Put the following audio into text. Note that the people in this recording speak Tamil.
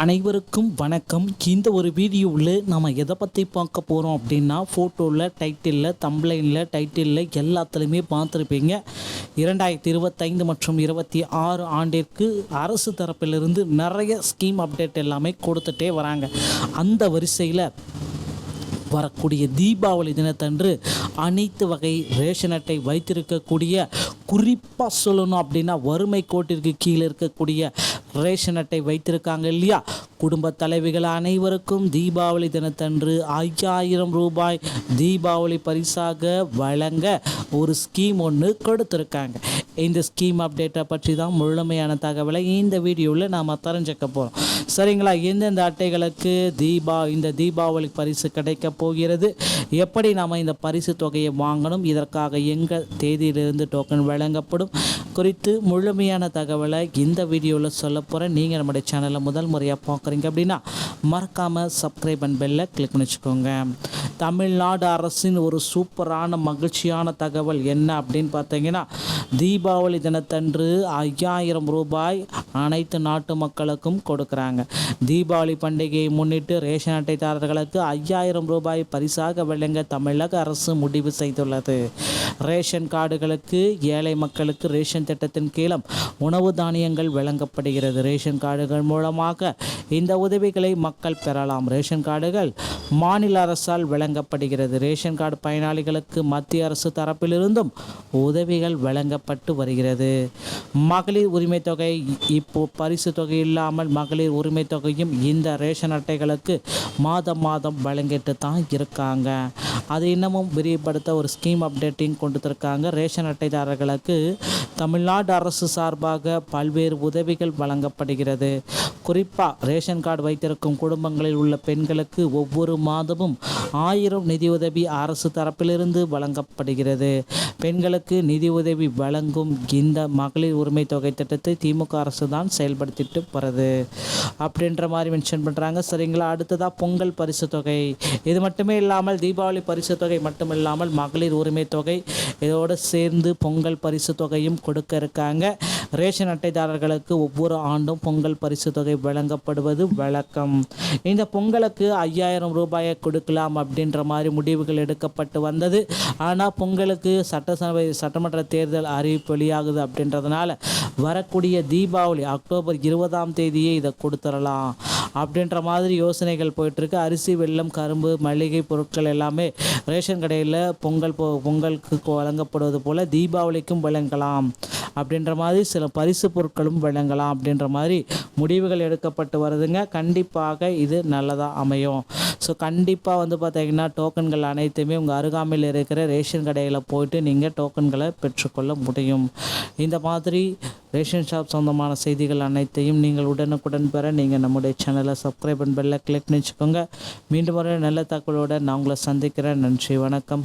அனைவருக்கும் வணக்கம். இந்த ஒரு வீடியோவில் நம்ம எதை பற்றி பார்க்க போகிறோம் அப்படின்னா, ஃபோட்டோவில், டைட்டிலில், தம்ப்லைனில், டைட்டிலில் எல்லாத்துலேயுமே பார்த்துருப்பீங்க. 2025 மற்றும் 26 ஆண்டிற்கு அரசு தரப்பிலிருந்து நிறைய ஸ்கீம் அப்டேட் எல்லாமே கொடுத்துட்டே வராங்க. அந்த வரிசையில் வரக்கூடிய தீபாவளி தினத்தன்று அனைத்து வகை ரேஷன் அட்டை வைத்திருக்கக்கூடிய, குறிப்பாக சொல்லணும் அப்படின்னா வறுமை கோட்டிற்கு கீழே இருக்கக்கூடிய ரேஷன் அட்டை வைத்திருக்காங்க இல்லையா, குடும்ப தலைவிகள் அனைவருக்கும் தீபாவளி தினத்தன்று 5000 ரூபாய் தீபாவளி பரிசாக வழங்க ஒரு ஸ்கீம் ஒன்று கொடுத்துருக்காங்க. இந்த ஸ்கீம் அப்டேட்டை பற்றி தான் முழுமையான தகவலை இந்த வீடியோவில் நாம் தெரிஞ்சுக்க போகிறோம். சரிங்களா? எந்தெந்த அட்டைகளுக்கு இந்த தீபாவளி பரிசு கிடைக்க போகிறது, எப்படி நாம் இந்த பரிசு தொகையை வாங்கணும், இதற்காக எங்கள் தேதியிலிருந்து டோக்கன் வழங்கப்படும் குறித்து முழுமையான தகவலை இந்த வீடியோவில் சொல்ல போகிறேன். நீங்கள் நம்முடைய சேனலை முதல் முறையாக பார்க்குறீங்க அப்படின்னா மறக்காமல் சப்ஸ்கிரைப் அண்ட் பெல்லை கிளிக் பண்ணி வச்சுக்கோங்க. தமிழ்நாடு அரசின் ஒரு சூப்பரான மகிழ்ச்சியான தகவல் என்ன அப்படின்னு பார்த்தீங்கன்னா, தீபாவளி தினத்தன்று 5000 ரூபாய் அனைத்து நாட்டு மக்களுக்கும் கொடுக்குறாங்க. தீபாவளி பண்டிகையை முன்னிட்டு ரேஷன் அட்டைதாரர்களுக்கு 5000 ரூபாய் பரிசாக வழங்க தமிழக அரசு முடிவு செய்துள்ளது. ரேஷன் கார்டுகளுக்கு ஏழை மக்களுக்கு ரேஷன் திட்டத்தின் கீழ் உணவு தானியங்கள் வழங்கப்படுகிறது. ரேஷன் கார்டுகள் மூலமாக இந்த உதவிகளை மக்கள் பெறலாம். ரேஷன் கார்டுகள் மாநில அரசால் வழங்கப்படுகிறது. ரேஷன் கார்டு பயனாளிகளுக்கு மத்திய அரசு தரப்பிலிருந்தும் உதவிகள் வழங்கப்பட்டு வருகிறது. மகளிர் உரிமை தொகை, இப்போ பரிசு தொகை இல்லாமல் மகளிர் உரிமை தொகையும் இந்த ரேஷன் அட்டைகளுக்கு மாதம் வழங்கிட்டு தான் இருக்காங்க. அது இன்னமும் விரிவுபடுத்த ஒரு ஸ்கீம் அப்டேட்டிங் கொண்டுருக்காங்க. ரேஷன் அட்டைதாரர்களுக்கு தமிழ்நாடு அரசு சார்பாக பல்வேறு உதவிகள் வழங்கப்படுகிறது. குறிப்பாக ரேஷன் கார்டு வைத்திருக்கும் குடும்பங்களில் உள்ள பெண்களுக்கு ஒவ்வொரு மாதமும் 1000 நிதியுதவி அரசு தரப்பிலிருந்து வழங்கப்படுகிறது. பெண்களுக்கு நிதியுதவி வழங்கும் இந்த மகளிர் உரிமை தொகை திட்டத்தை திமுக அரசு தான் செயல்படுத்திட்டு வருது அப்படின்ற மாதிரி மென்ஷன் பண்ணுறாங்க. சரிங்களா? அடுத்ததாக பொங்கல் பரிசு தொகை. இது மட்டுமே இல்லாமல் தீபாவளி பரிசு தொகை மட்டும் இல்லாமல் மகளிர் உரிமை தொகை இதோடு சேர்ந்து பொங்கல் பரிசு தொகையும் கொடுக்க இருக்காங்க. ரேஷன் அட்டைதாரர்களுக்கு ஒவ்வொரு ஆண்டும் பொங்கல் பரிசு தொகை வழங்கப்படுவது வழக்கம். இந்த பொங்கலுக்கு 5000 ரூபாயை கொடுக்கலாம் அப்படின்ற மாதிரி முடிவுகள் எடுக்கப்பட்டு வந்தது. ஆனால் பொங்கலுக்கு சட்டமன்ற தேர்தல் அறிவிப்பு வெளியாகுது அப்படின்றதுனால வரக்கூடிய தீபாவளி அக்டோபர் 20ஆம் தேதியே இதை கொடுத்துடலாம் அப்படின்ற மாதிரி யோசனைகள் போயிட்டுருக்கு. அரிசி, வெல்லம், கரும்பு, மளிகை பொருட்கள் எல்லாமே ரேஷன் கடையில் பொங்கலுக்கு வழங்கப்படுவது போல் தீபாவளிக்கும் வழங்கலாம் அப்படின்ற மாதிரி சில பரிசு பொருட்களும் வழங்கலாம் அப்படின்ற மாதிரி முடிவுகள் எடுக்கப்பட்டு வருதுங்க. கண்டிப்பாக இது நல்லதாக அமையும். ஸோ கண்டிப்பாக பார்த்தீங்கன்னா டோக்கன்கள் அனைத்துமே உங்கள் அருகாமையில் இருக்கிற ரேஷன் கடையில் போயிட்டு நீங்கள் டோக்கன்களை பெற்றுக்கொள்ள முடியும். இந்த மாதிரி ரேஷன் ஷாப் சொந்தமான செய்திகள் அனைத்தையும் நீங்கள் உடனுக்குடன் பெற நீங்கள் நம்முடைய சேனலை சப்ஸ்கிரைப் அண்ட் பெல்லை கிளிக் பண்ணி வச்சுக்கோங்க. மீண்டும் ஒரு நல்ல தகவலோடு நான் உங்களை சந்திக்கிறேன். நன்றி, வணக்கம்.